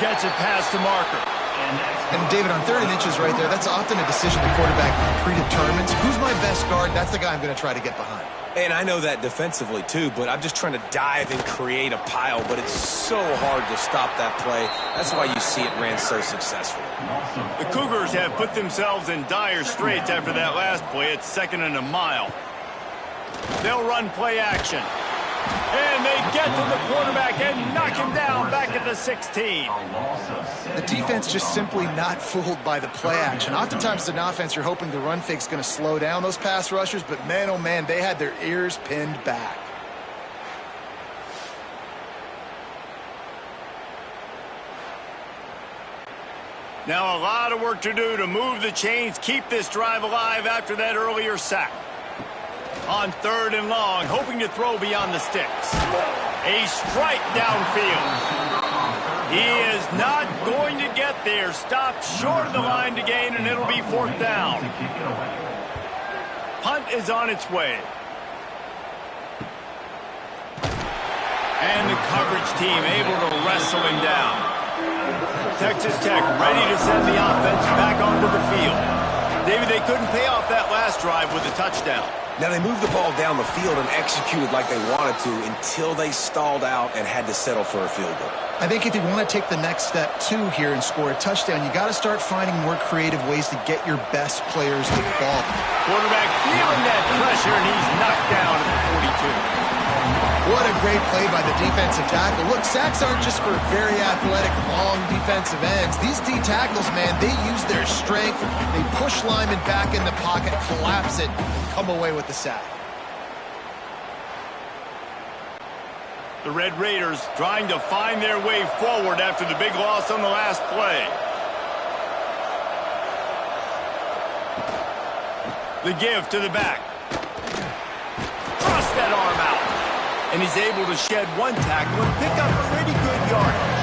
Gets it past the marker. And David, on 3rd and inches right there, that's often a decision the quarterback predetermines. Who's my best guard? That's the guy I'm going to try to get behind. And I know that defensively, too, but I'm just trying to dive and create a pile, but it's so hard to stop that play. That's why you see it ran so successfully. The Cougars have put themselves in dire straits after that last play. It's 2nd and a mile. They'll run play action. And they get to the quarterback and knock him down back at the 16. The defense just simply not fooled by the play action. Oftentimes as an offense, you're hoping the run fake's going to slow down those pass rushers, but man, oh man, they had their ears pinned back. Now a lot of work to do to move the chains, keep this drive alive after that earlier sack. On 3rd and long, hoping to throw beyond the sticks. A strike downfield. He is not going to get there. Stopped short of the line to gain, and it'll be 4th down. Punt is on its way. And the coverage team able to wrestle him down. Texas Tech ready to send the offense back onto the field. David, they couldn't pay off that last drive with a touchdown. Now, they moved the ball down the field and executed like they wanted to until they stalled out and had to settle for a field goal. I think if you want to take the next step, too, here and score a touchdown, you got to start finding more creative ways to get your best players the ball. Quarterback feeling that pressure, and he's knocked down at the 42. What a great play by the defensive tackle. Look, sacks aren't just for very athletic, long defensive ends. These D tackles, man, they use their strength. They push linemen back in the pocket, collapse it, come away with the sack. The Red Raiders trying to find their way forward after the big loss on the last play. The give to the back. Thrust that arm out. And he's able to shed one tackle and pick up pretty good yardage.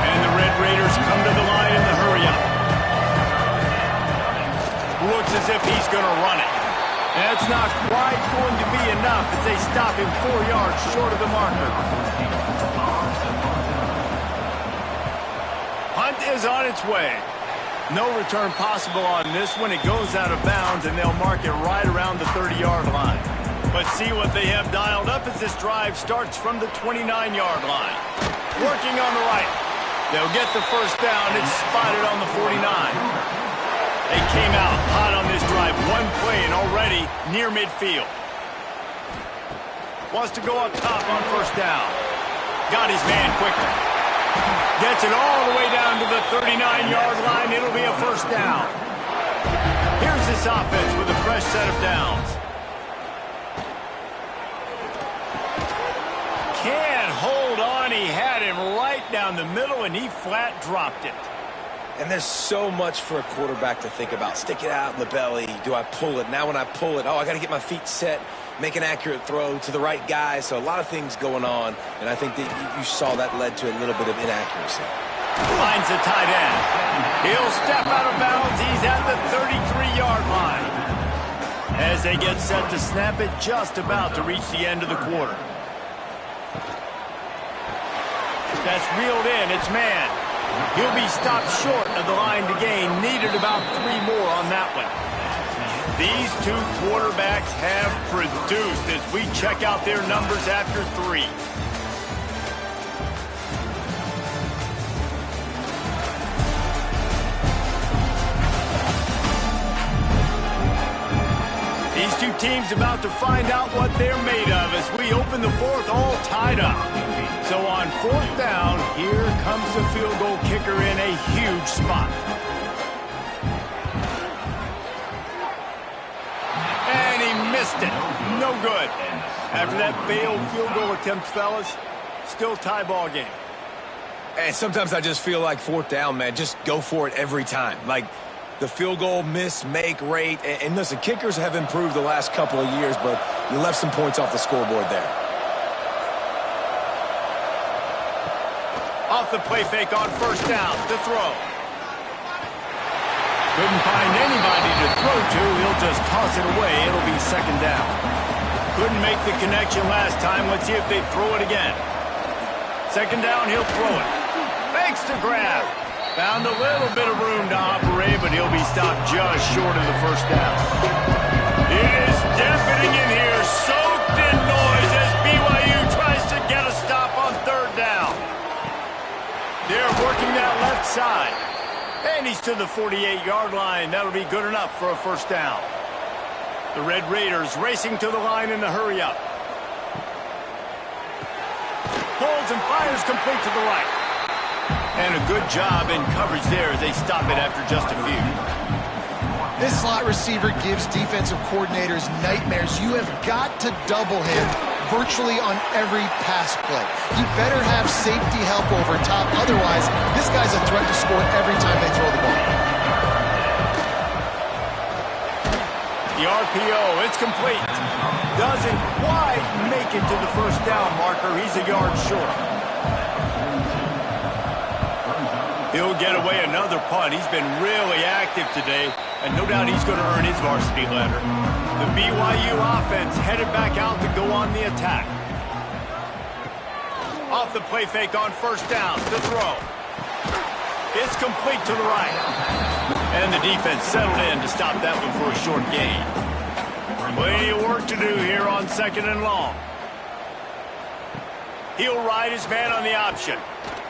And the Red Raiders come to the line in the hurry-up. Looks as if he's going to run it. That's not quite going to be enough as they stop him 4 yards short of the marker. Hunt is on its way. No return possible on this one. It goes out of bounds, and they'll mark it right around the 30-yard line. But see what they have dialed up as this drive starts from the 29-yard line. Working on the right. They'll get the first down. It's spotted on the 49. They came out hot on this drive. One play and already near midfield. Wants to go up top on first down. Got his man quickly. Gets it all the way down to the 39-yard line. It'll be a first down. Here's this offense with a fresh set of downs. Can't hold on. He had him right down the middle, and he flat dropped it. And there's so much for a quarterback to think about. Stick it out in the belly. Do I pull it? Now when I pull it, I got to get my feet set, make an accurate throw to the right guy. So a lot of things going on, and I think that you saw that led to a little bit of inaccuracy. Finds the tight end. He'll step out of bounds. He's at the 33-yard line. As they get set to snap it, just about to reach the end of the quarter. That's reeled in. It's man. He'll be stopped short of the line to gain. Needed about 3 more on that one. These two quarterbacks have produced as we check out their numbers after 3. These two teams about to find out what they're made of as we open the fourth all tied up. So on fourth down, here comes the field goal kicker in a huge spot. And he missed it. No good. After that failed field goal attempt, fellas, still tie ball game. And sometimes I just feel like fourth down, man, just go for it every time. Like the field goal miss, make rate. And listen, kickers have improved the last couple of years, but you left some points off the scoreboard there. Off the play fake on first down. The throw. Couldn't find anybody to throw to. He'll just toss it away. It'll be second down. Couldn't make the connection last time. Let's see if they throw it again. Second down, he'll throw it. Makes the grab. Found a little bit of room to operate, but he'll be stopped just short of the first down. It is deafening in here. Soaked in noise as BYU tries to get a stop on third down. They're working that left side. And he's to the 48-yard line. That'll be good enough for a first down. The Red Raiders racing to the line in the hurry-up. Holds and fires complete to the right. And a good job in coverage there as they stop it after just a few. This slot receiver gives defensive coordinators nightmares. You have got to double him virtually on every pass play. You better have safety help over top. Otherwise, this guy's a threat to score every time they throw the ball. The RPO, it's complete. Doesn't quite make it to the first down marker. He's a yard short. He'll get away another punt. He's been really active today, and no doubt he's going to earn his varsity letter. The BYU offense headed back out to go on the attack. Off the play fake on first down. The throw. It's complete to the right. And the defense settled in to stop that one for a short gain. Plenty of work to do here on 2nd and long. He'll ride his man on the option.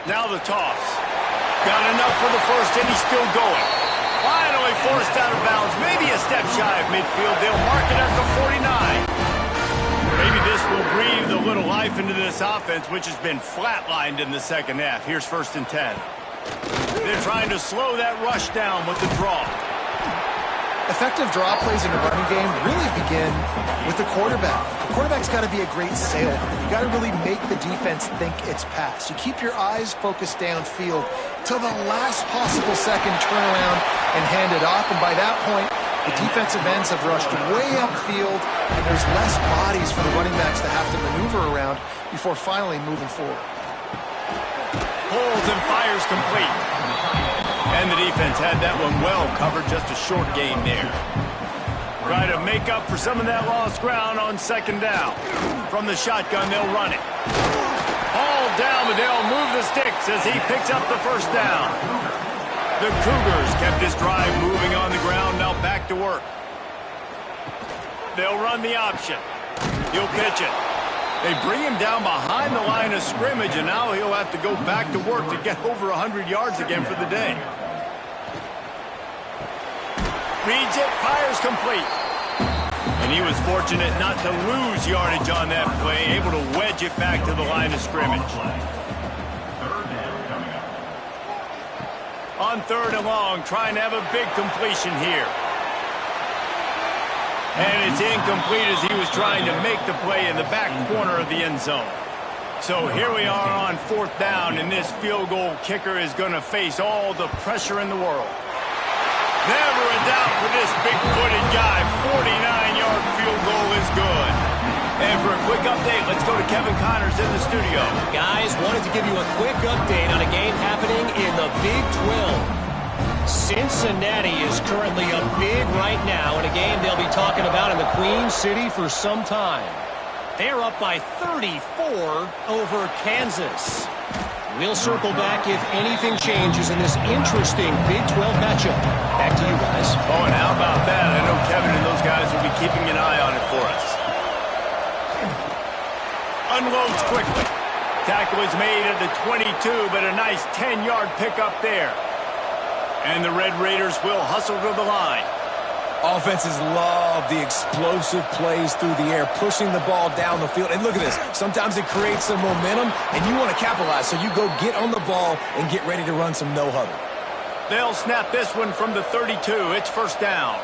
Now the toss. Got enough for the first, and he's still going. Finally forced out of bounds. Maybe a step shy of midfield. They'll mark it at the 49. Maybe this will breathe a little life into this offense, which has been flatlined in the second half. Here's 1st and 10. They're trying to slow that rush down with the draw. Effective draw plays in a running game really begin with the quarterback. The quarterback's got to be a great salesman. You got to really make the defense think it's pass. You keep your eyes focused downfield till the last possible second, turn around and hand it off. And by that point, the defensive ends have rushed way upfield, and there's less bodies for the running backs to have to maneuver around before finally moving forward. Pulls and fires complete. And the defense had that one well covered, just a short gain there. Try to make up for some of that lost ground on 2nd down. From the shotgun, they'll run it. All down, but they'll move the sticks as he picks up the 1st down. The Cougars kept this drive moving on the ground, now back to work. They'll run the option. He'll pitch it. They bring him down behind the line of scrimmage, and now he'll have to go back to work to get over 100 yards again for the day. Reads it, fires complete. And he was fortunate not to lose yardage on that play, able to wedge it back to the line of scrimmage. On 3rd and long, trying to have a big completion here. And it's incomplete as he was trying to make the play in the back corner of the end zone. So here we are on 4th down, and this field goal kicker is going to face all the pressure in the world. Never a doubt for this big-footed guy. 49-yard field goal is good. And for a quick update, let's go to Kevin Connors in the studio. Guys, wanted to give you a quick update on a game happening in the Big 12. Cincinnati is currently up big right now in a game they'll be talking about in the Queen City for some time. They're up by 34 over Kansas. We'll circle back if anything changes in this interesting Big 12 matchup. Back to you guys. Oh, and how about that? I know Kevin and those guys will be keeping an eye on it for us. Unloads quickly. Tackle is made at the 22, but a nice 10-yard pickup there. And the Red Raiders will hustle to the line. Offenses love the explosive plays through the air, pushing the ball down the field. And look at this. Sometimes it creates some momentum, and you want to capitalize. So you go get on the ball and get ready to run some no-huddle. They'll snap this one from the 32. It's 1st down.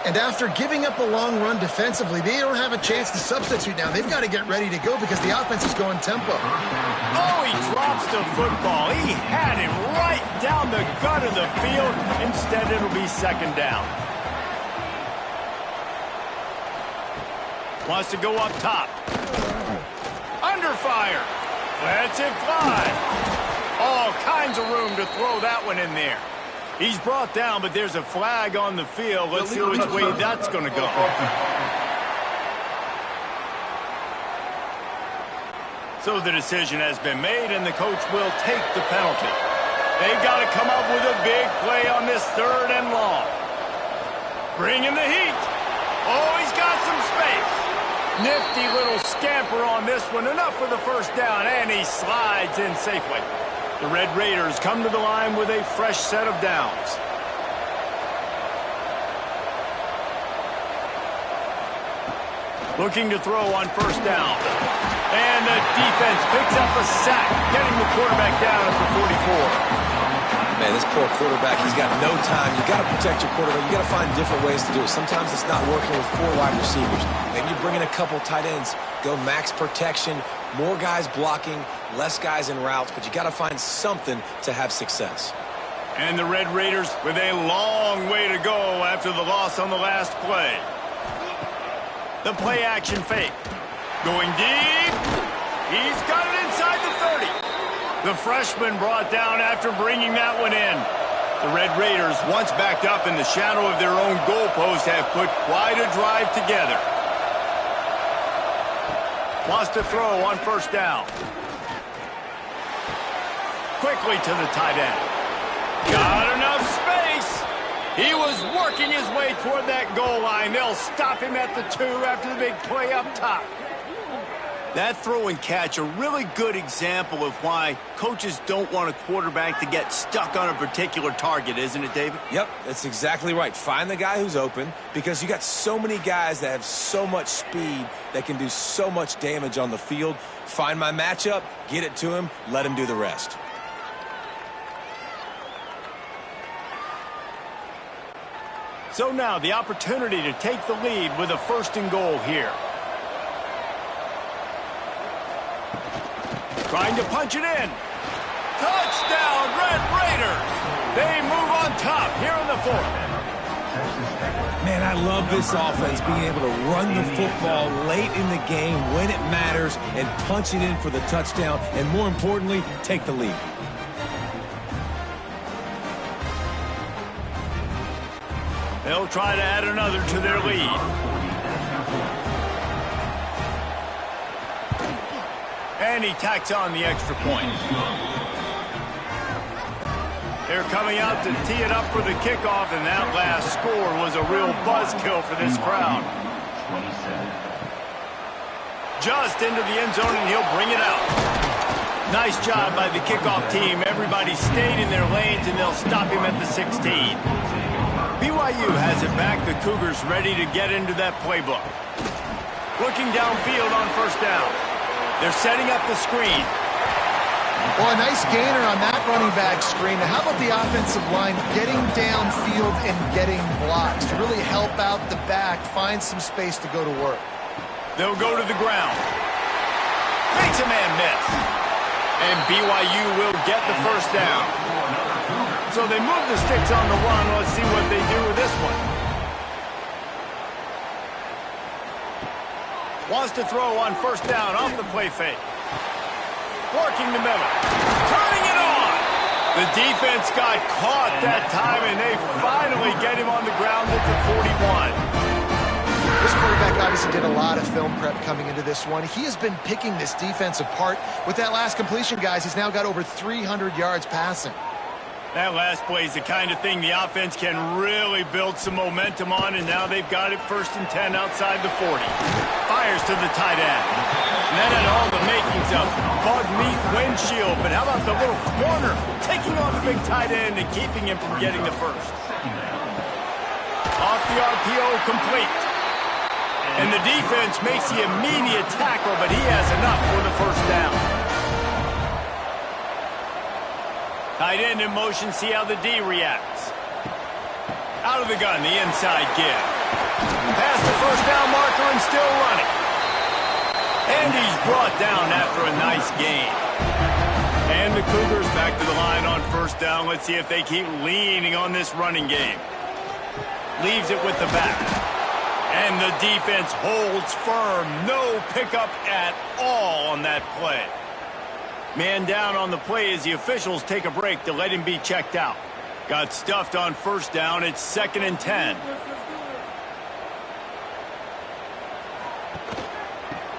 And after giving up a long run defensively, they don't have a chance to substitute now. They've got to get ready to go because the offense is going tempo. Oh, he drops the football. He had him right down the gut of the field. Instead, it'll be 2nd down. Wants to go up top. Under fire. Lets it fly. All kinds of room to throw that one in there. He's brought down, but there's a flag on the field. Let's see which way that's going to go. So the decision has been made, and the coach will take the penalty. They've got to come up with a big play on this 3rd and long. Bring in the heat. Oh, he's got some space. Nifty little scamper on this one. Enough for the 1st down, and he slides in safely. The Red Raiders come to the line with a fresh set of downs. Looking to throw on 1st down. And the defense picks up a sack, getting the quarterback down at the 44. Man, this poor quarterback, he's got no time. You got to protect your quarterback. You got to find different ways to do it. Sometimes it's not working with 4 wide receivers. Maybe you bring in a couple tight ends, go max protection, more guys blocking, less guys in routes, but you got to find something to have success. And the Red Raiders with a long way to go after the loss on the last play. The play action fake. Going deep. He's got it inside the 30. The freshman brought down after bringing that one in. The Red Raiders, once backed up in the shadow of their own goalpost, have put quite a drive together. Wants to throw on 1st down. Quickly to the tight end. Got enough space. He was working his way toward that goal line. They'll stop him at the 2 after the big play up top. That throw and catch, a really good example of why coaches don't want a quarterback to get stuck on a particular target, isn't it, David? Yep, that's exactly right. Find the guy who's open, because you got so many guys that have so much speed that can do so much damage on the field. Find my matchup, get it to him, let him do the rest. So now the opportunity to take the lead with a 1st and goal here. Trying to punch it in. Touchdown, Red Raiders. They move on top here in the 4th. Man, I love this offense, being able to run the football late in the game when it matters and punch it in for the touchdown, and more importantly, take the lead. They'll try to add another to their lead. And he tacks on the extra point. They're coming out to tee it up for the kickoff, and that last score was a real buzzkill for this crowd. Just into the end zone, and he'll bring it out. Nice job by the kickoff team. Everybody stayed in their lanes, and they'll stop him at the 16. BYU has it back. The Cougars ready to get into that playbook. Looking downfield on 1st down. They're setting up the screen. Well, a nice gainer on that running back screen. Now, how about the offensive line getting downfield and getting blocks to really help out the back, find some space to go to work? They'll go to the ground. Makes a man miss. And BYU will get the 1st down. So they move the sticks on the run. Let's see what they do with this one. Wants to throw on 1st down off the play fake. Working the middle. Turning it on. The defense got caught that time, and they finally get him on the ground at the 41. This quarterback obviously did a lot of film prep coming into this one. He has been picking this defense apart. With that last completion, guys, he's now got over 300 yards passing. That last play is the kind of thing the offense can really build some momentum on, and now they've got it 1st and 10 outside the 40. Fires to the tight end. And that had all the makings of bug meat windshield, but how about the little corner taking on the big tight end and keeping him from getting the 1st? Off the RPO, complete. And the defense makes the immediate tackle, but he has enough for the 1st down. Tight end in motion, see how the D reacts. Out of the gun, the inside give. Past the 1st down marker and still running. And he's brought down after a nice gain. And the Cougars back to the line on 1st down. Let's see if they keep leaning on this running game. Leaves it with the back. And the defense holds firm. No pickup at all on that play. Man down on the play as the officials take a break to let him be checked out. Got stuffed on 1st down. It's 2nd and 10.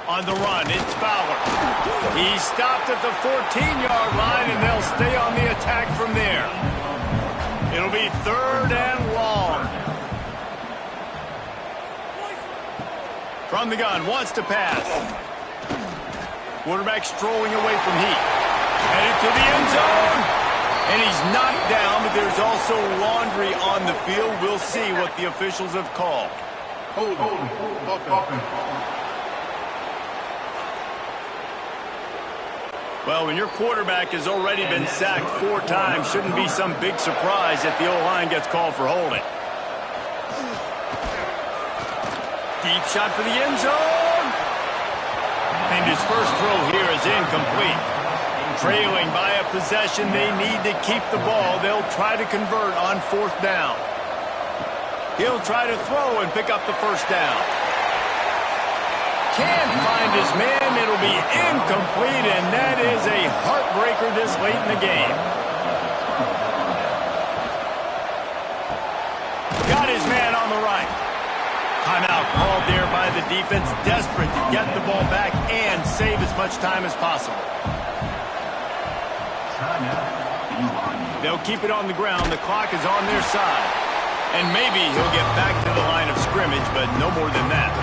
On the run, it's Fowler. He stopped at the 14-yard line, and they'll stay on the attack from there. It'll be 3rd and long. From the gun, wants to pass. Quarterback strolling away from heat. Headed to the end zone. And he's knocked down, but there's also laundry on the field. We'll see what the officials have called. Well, when your quarterback has already been sacked 4 times, shouldn't be some big surprise if the O-line gets called for holding. Deep shot for the end zone. And his first throw here is incomplete. Trailing by a possession, they need to keep the ball. They'll try to convert on 4th down. He'll try to throw and pick up the 1st down. Can't find his man. It'll be incomplete, and that is a heartbreaker this late in the game. Got his man on the right. Timeout called there by the defense, desperate to get the ball back and save as much time as possible. They'll keep it on the ground. The clock is on their side. And maybe he'll get back to the line of scrimmage, but no more than that.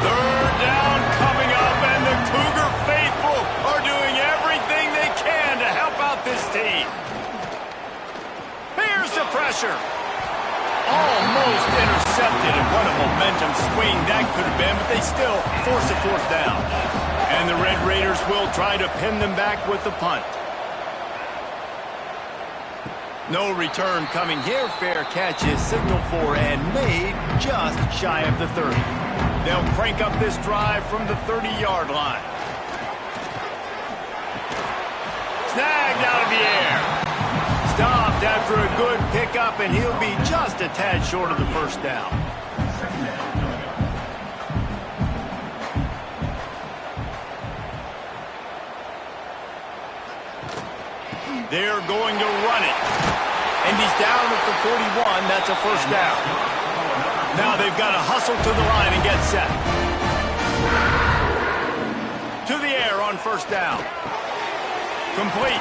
Third down coming up, and the Cougar faithful are doing everything they can to help out this team. Here's the pressure. Almost intercepted, and what a momentum swing that could have been, but they still force a fourth down. And the Red Raiders will try to pin them back with the punt. No return coming here. Fair catch is signaled for and made just shy of the 30. They'll crank up this drive from the 30-yard line. Snagged out of the air. Stopped after a good pickup, and he'll be just a tad short of the first down. They're going to run it. And he's down at the 41. That's a first down. Now they've got to hustle to the line and get set. To the air on first down. Complete.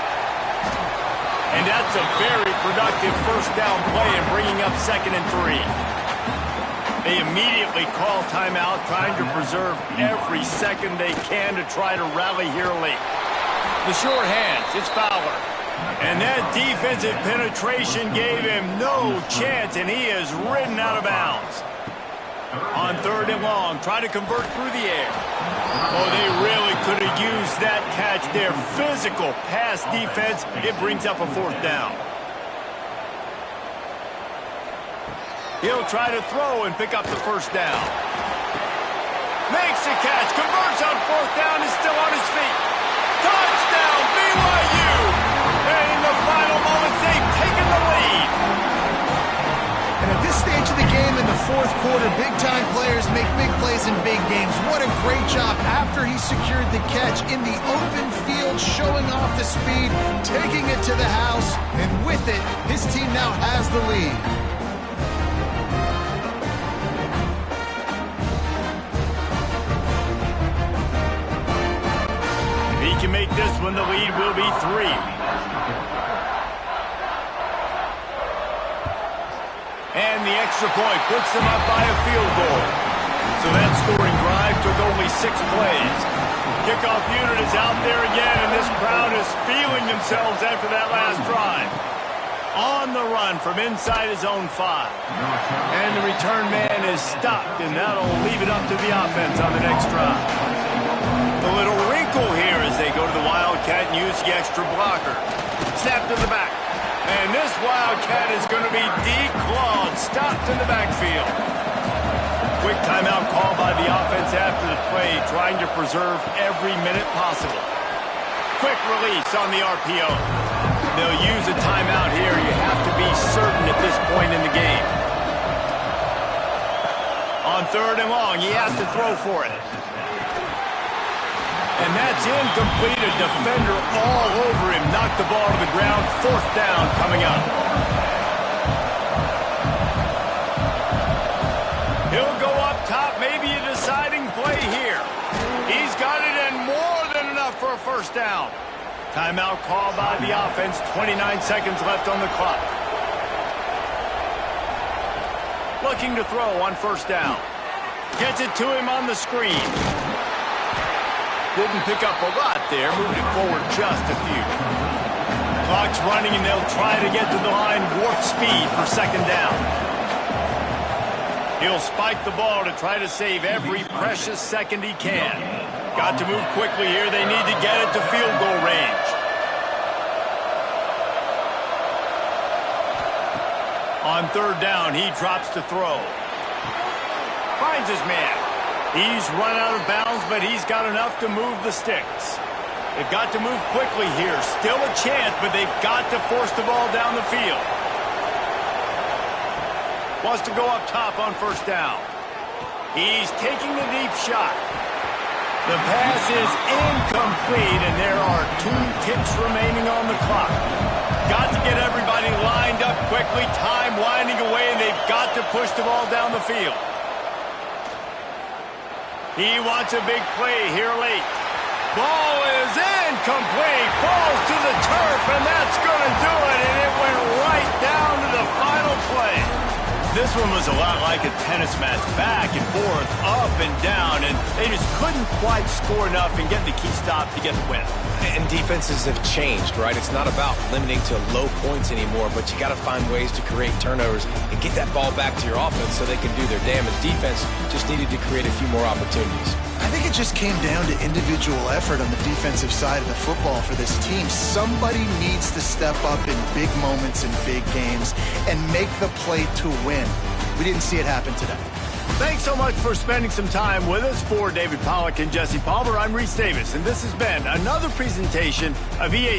And that's a very productive first down play in bringing up 2nd and 3. They immediately call timeout, trying to preserve every second they can to try to rally here late. The short hands, it's Fowler. And that defensive penetration gave him no chance, and he is ridden out of bounds. On 3rd and long, try to convert through the air. Oh, they really could have used that catch. Their physical pass defense, it brings up a 4th down. He'll try to throw and pick up the first down. Makes the catch, converts on 4th down, is still on his feet. Touchdown, BYU! And in the final moments, they've taken the lead. And at this stage of the game in the 4th quarter, big-time players make big plays in big games. What a great job after he secured the catch in the open field, showing off the speed, taking it to the house, and with it, his team now has the lead. If he can make this one, the lead will be 3. And the extra point puts them up by a field goal. So that scoring drive took only 6 plays. Kickoff unit is out there again, and this crowd is feeling themselves after that last drive. On the run from inside his own 5. And the return man is stopped, and that'll leave it up to the offense on the next drive. A little wrinkle here as they go to the Wildcat and use the extra blocker. Snap to the back. And this Wildcat is going to be declawed, stopped in the backfield. Quick timeout call by the offense after the play, trying to preserve every minute possible. Quick release on the RPO. They'll use a timeout here. You have to be certain at this point in the game. On 3rd and long, he has to throw for it. And that's incomplete. A defender all over him. Knocked the ball to the ground. 4th down coming up. He'll go up top. Maybe a deciding play here. He's got it and more than enough for a first down. Timeout called by the offense. 29 seconds left on the clock. Looking to throw on first down. Gets it to him on the screen. Didn't pick up a lot there, moving it forward just a few. Clock's running, and they'll try to get to the line, warp speed for 2nd down. He'll spike the ball to try to save every precious second he can. Got to move quickly here. They need to get it to field goal range. On 3rd down, he drops to throw. Finds his man. He's run out of bounds, but he's got enough to move the sticks. They've got to move quickly here. Still a chance, but they've got to force the ball down the field. Wants to go up top on first down. He's taking the deep shot. The pass is incomplete, and there are 2 ticks remaining on the clock. Got to get everybody lined up quickly. Time winding away, and they've got to push the ball down the field. He wants a big play here late. Ball is incomplete. Falls to the turf, and that's going to do it. And it went right down to the final play. one was a lot like a tennis match, back and forth, up and down, and they just couldn't quite score enough and get the key stop to get the win. And defenses have changed, right? It's not about limiting to low points anymore, but you got to find ways to create turnovers and get that ball back to your offense so they can do their damage. Defense just needed to create a few more opportunities. I think it just came down to individual effort on the defensive side of the football for this team. Somebody needs to step up in big moments in big games and make the play to win. We didn't see it happen today. Thanks so much for spending some time with us. For David Pollack and Jesse Palmer, I'm Reese Davis, and this has been another presentation of EA